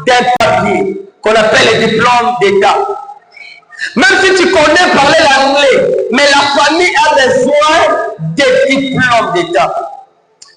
d'un papier qu'on appelle le diplôme d'État. Même si tu connais parler l'anglais, mais la famille a besoin des diplômes d'État.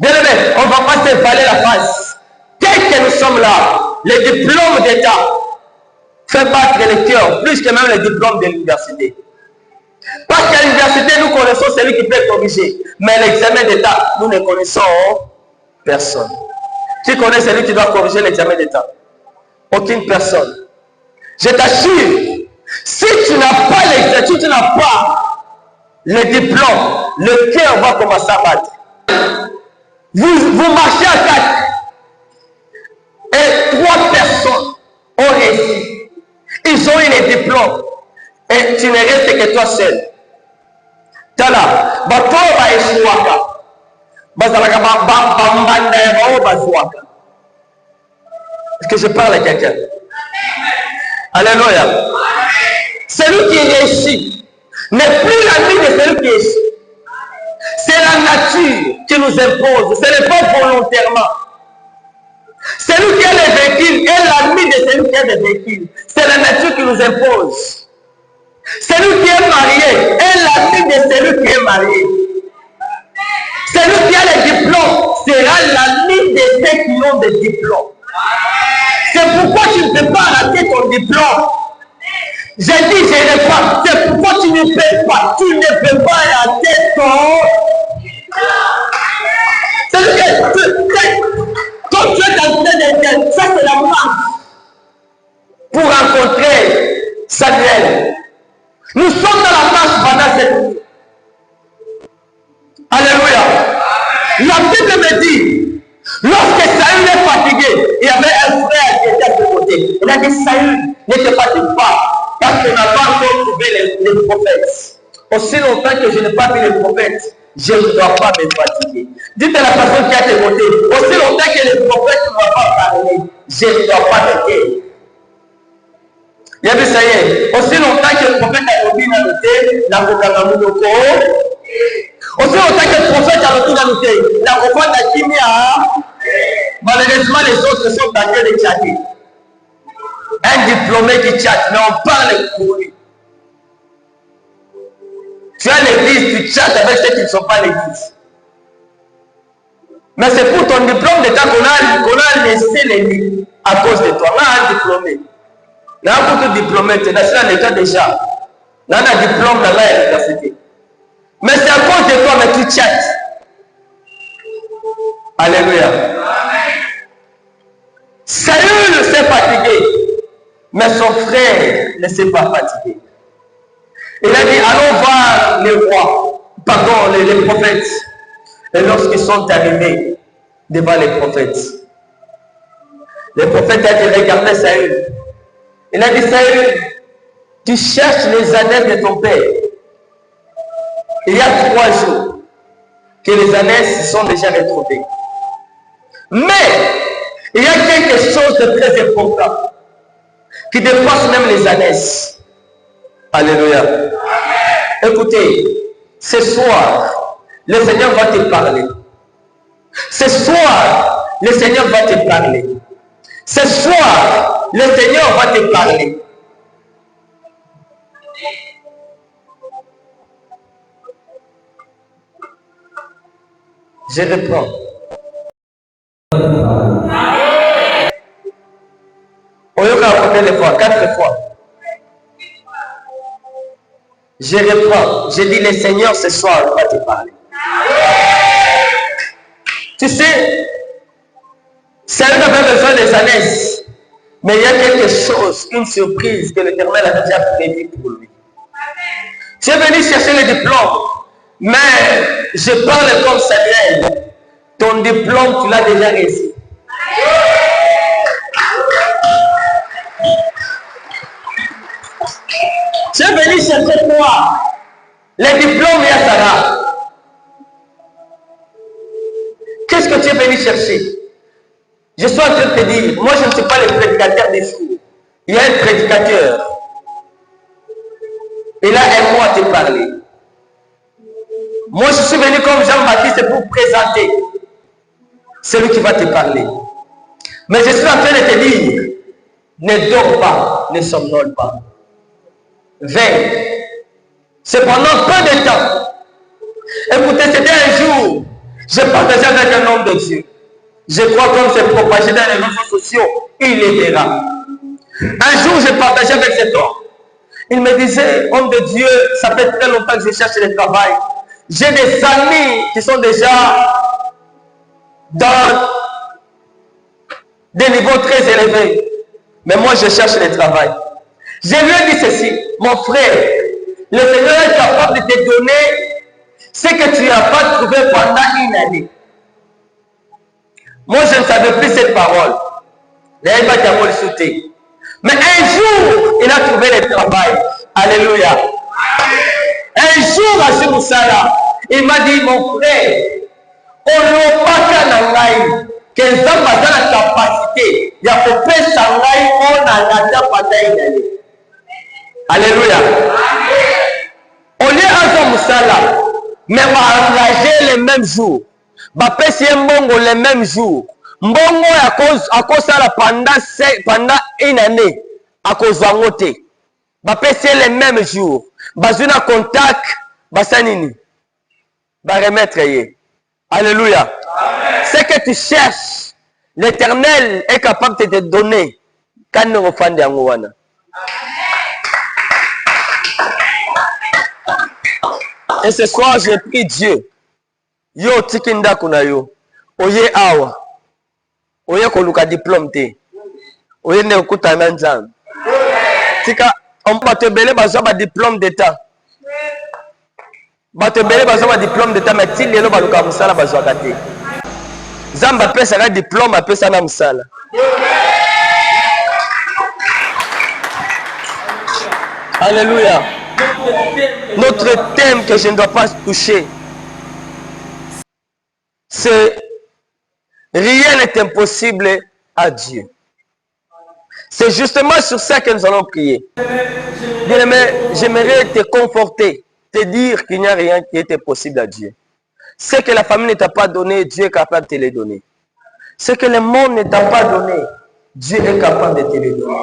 Bien aimé, on ne va pas se valer la face. Dès que nous sommes là, les diplômes d'État fait battre le cœur, plus que même les diplômes de l'université. Parce qu'à l'université, nous connaissons celui qui peut corriger. Mais l'examen d'État, nous ne connaissons personne. Qui connaît celui qui doit corriger l'examen d'État? Aucune personne. Je t'assure, si tu n'as pas l'examen, si tu n'as pas le diplôme, le cœur va commencer à battre. Vous marchez à 4 et 3 personnes ont réussi. Ils ont eu les diplômes et tu ne restes que toi seul. Tala, bato ba eshuaka. Bazalaka bambanda ya bazuaka. Est-ce que je parle à quelqu'un? Alléluia. Celui qui réussit n'est plus l'ami de celui qui réussit. C'est la nature qui nous impose. Ce n'est pas volontairement. Celui qui a les véhicules est l'ami de celui qui a des véhicules. C'est la nature qui nous impose. Celui qui est marié est l'ami de celui qui est marié. Celui qui a les diplômes sera l'ami de ceux qui ont des diplômes. C'est pourquoi tu ne peux pas rater ton diplôme. J'ai dit, je n'ai pas. C'est pourquoi tu ne peux pas. Tu ne peux pas rater ton diplôme. Quand tu es dans une ça c'est la marque pour rencontrer Samuel. Nous sommes dans la marche pendant cette nuit. Alléluia. La Bible me dit, lorsque Saül est fatigué, il y avait un frère qui était à ses côtés. Il a dit, Saül, ne te fatigue pas, parce qu'on n'a pas encore trouvé les prophètes. Aussi longtemps que je n'ai pas vu les prophètes, je ne dois pas me fatiguer. Dites à la personne qui est à tes côtés, aussi longtemps que les prophètes ne vont pas parler, je ne dois pas me taire. Il y a vu ça y est, aussi longtemps que le prophète a dit dans le thé, la Kokangamunoko, aussi longtemps que le prophète a dit dans le thé, la Kokangamunoko a Kimia, malheureusement les autres sont en train de chatter. Un diplômé qui chatte, mais on parle pour lui. Tu as l'église, tu chattes avec ceux qui ne sont pas l'église. Mais c'est pour ton diplôme d'État qu'on a laissé les lits à cause de toi. On a un diplômé. On a un beaucoup de diplômés, tu es dans l'État déjà. On a un diplôme dans l'université. Mais c'est à cause de toi, mais tu chattes. Alléluia. Saül s'est fatigué, mais son frère ne s'est pas fatigué. Il a dit, allons voir les rois, pardon, les prophètes. Et lorsqu'ils sont arrivés devant les prophètes ont dit, regardez Saül. Il a dit, Saül, tu cherches les annales de ton père. Il y a 3 jours que les annales se sont déjà retrouvées. Mais, il y a quelque chose de très important qui dépasse même les annales. Alléluia. Écoutez, ce soir, le Seigneur va te parler. Ce soir, le Seigneur va te parler. Ce soir, le Seigneur va te parler. Je reprends. On y a combien de fois? 4 fois. Je reprends. Je dis, le Seigneur ce soir va te parler. Tu sais, Saül avait besoin des années, mais il y a quelque chose, une surprise que l'Éternel a déjà prévu pour lui. Tu es venu chercher le diplôme, mais je parle comme Samuel. Ton diplôme, tu l'as déjà réussi. Tu es venu chercher quoi? Les diplômes et Sarah. Qu'est-ce que tu es venu chercher? Je suis en train de te dire, moi je ne suis pas le prédicateur des fous. Il y a un prédicateur. Il a un mot à te parler. Moi je suis venu comme Jean-Baptiste pour présenter celui qui va te parler. Mais je suis en train de te dire, Ne dors pas, ne somnole pas. Veille. C'est pendant peu de temps. Écoutez, c'était un jour, j'ai partagé avec un homme de Dieu. Je crois qu'on s'est propagé dans les réseaux sociaux, il est là. Un jour, j'ai partagé avec cet homme. Il me disait, homme de Dieu, ça fait très longtemps que je cherche le travail. J'ai des amis qui sont déjà dans des niveaux très élevés. Mais moi, je cherche le travail. Je lui ai dit ceci, mon frère, le Seigneur est capable de te donner ce que tu n'as pas trouvé pendant une année. Moi, je ne savais plus cette parole. Mais un jour, il a trouvé le travail. Alléluia. Un jour, à Moussala, il m'a dit, mon frère, on n'a pas qu'un que ça m'a dans la capacité. Il y a peut-être ça on a la pendant une année. Alléluia. On est à Moussala, mais on va engager le même jour. Bapesi mbongo le même jour. Mbongo à cause ça pendant une année à cause de bapesi le même jour. Bazuna contact basanini. Ba remettre yé. Alléluia. Ce que tu cherches, l'Éternel est capable de te donner. Quand nous refandons yangoana. Et ce soir, j'ai pris Dieu. Yo tikinda kuna yo. Oye awa. Oye koluka diplôme te. Oye ne okuta nanzam. Tika on va te belé bazo ba diplôme d'état. Ba te belé bazo ba diplôme d'état mais ti lelo baluka musala bazo akate. Zamba pesa ka diplôme apesa na musala. Alléluia. Notre thème que je ne dois pas toucher, c'est rien n'est impossible à Dieu. C'est justement sur ça que nous allons prier. Bien-aimé, j'aimerais te conforter, te dire qu'il n'y a rien qui était possible à Dieu. Ce que la famille ne t'a pas donné, Dieu est capable de te le donner. Ce que le monde ne t'a pas donné, Dieu est capable de te le donner.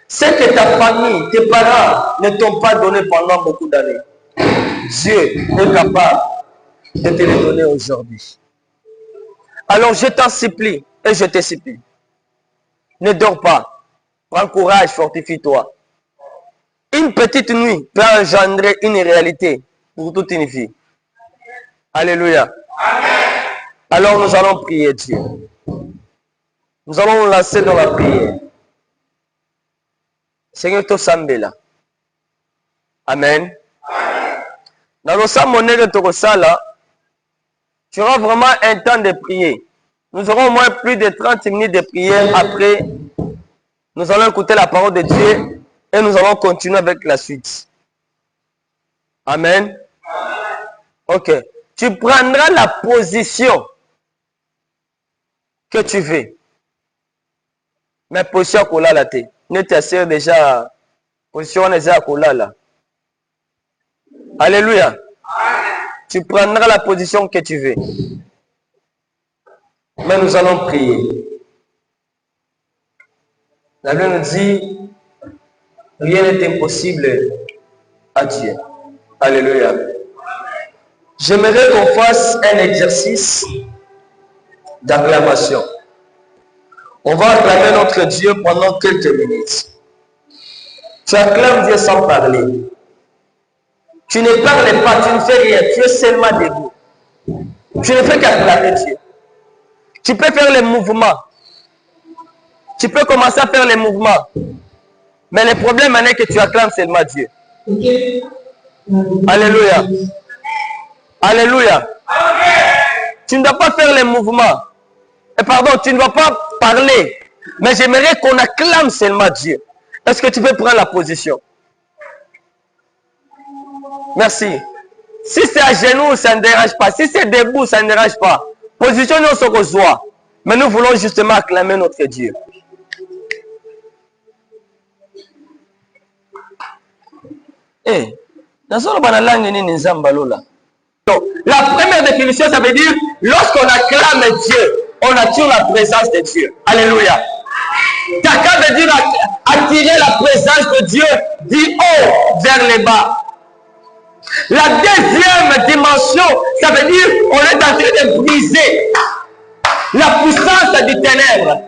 Ce que ta famille, tes parents ne t'ont pas donné pendant beaucoup d'années, Dieu est capable de te le donner aujourd'hui. Alors je t'en supplie et je te supplie. Ne dors pas. Prends courage, fortifie-toi. Une petite nuit peut engendrer une réalité pour toute une vie. Alléluia. Amen. Alors nous allons prier Dieu. Nous allons nous lancer dans la prière. Seigneur, to sambela. Amen. Dans le samonné de Torosala, tu auras vraiment un temps de prier. Nous aurons au moins plus de 30 minutes de prière. Après, nous allons écouter la parole de Dieu et nous allons continuer avec la suite. Amen. Ok. Tu prendras la position que tu veux. Mais position qu'on a la tête. Ne t'assure déjà. Position déjà qu'on a là. Alléluia. Tu prendras la position que tu veux. Mais nous allons prier. La Bible nous dit, rien n'est impossible à Dieu. Alléluia. J'aimerais qu'on fasse un exercice d'acclamation. On va acclamer notre Dieu pendant quelques minutes. Tu acclames Dieu sans parler. Tu ne parles pas, tu ne fais rien, tu es seulement debout. Tu ne fais qu'acclamer Dieu. Tu peux faire les mouvements. Tu peux commencer à faire les mouvements. Mais le problème est que tu acclames seulement Dieu. Okay. Alléluia. Alléluia. Tu ne dois pas faire les mouvements. Et pardon, tu ne dois pas parler. Mais j'aimerais qu'on acclame seulement Dieu. Est-ce que tu peux prendre la position? Merci. Si c'est à genoux, ça ne dérange pas. Si c'est debout, ça ne dérange pas. Positionnons ce qu'on soit. Mais nous voulons justement acclamer notre Dieu. Eh, la première définition, ça veut dire lorsqu'on acclame Dieu, on attire la présence de Dieu. Alléluia. Taka veut dire attirer la présence de Dieu du haut vers le bas. La deuxième dimension, ça veut dire on est en train de briser la puissance du ténèbre.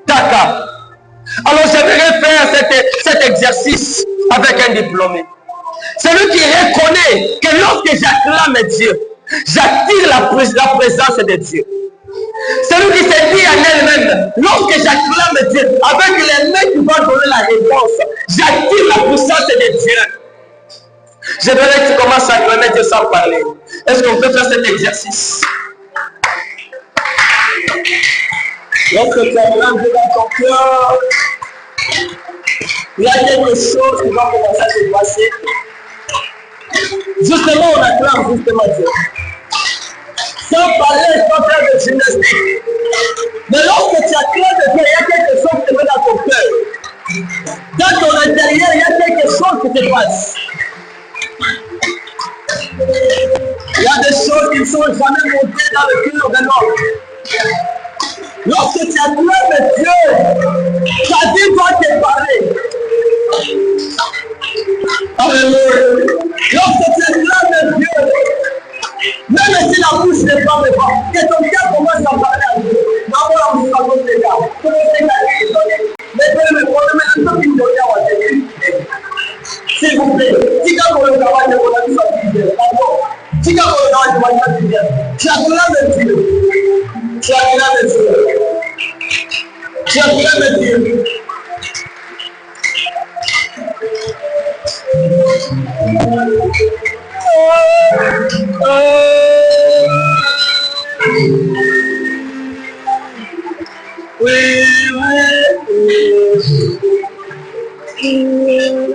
Taka. Alors j'aimerais faire cet exercice avec un diplômé. Celui qui reconnaît que lorsque j'acclame Dieu, j'attire la présence de Dieu. Celui qui se dit en elle-même, lorsque j'acclame Dieu, avec les mains qui vont donner la réponse, j'attire la puissance de Dieu. J'aimerais que tu commences à acclamer Dieu sans parler. Est-ce qu'on peut faire cet exercice? Lorsque tu acclames Dieu dans ton cœur, il y a quelque chose qui va commencer à se passer. Justement, on acclame justement Dieu. Sans parler, sans faire de gymnastique. Mais lorsque tu acclames Dieu, il y a quelque chose qui se met dans ton cœur. Dans ton intérieur, il y a quelque chose qui se passe. Il y a des choses qui ne sont jamais montées dans le cœur de l'homme. Lorsque tu acclames Dieu, ta vie doit te parler. Alléluia. Lorsque tu acclames Dieu, même si la bouche n'est pas de voix, que ton cœur commence à parler à Dieu. D'abord, on ne va pas se faire. Comment c'est que mais le problème est que tu ne dois pas. S'il vous plaît, si quand on le travail de mon ami soit fidèle, d'abord, si quand on le travail de mon ami soit fidèle, tu acclames Dieu. Tu acclames Dieu. Tu acclames Dieu. Oui, oui, oui.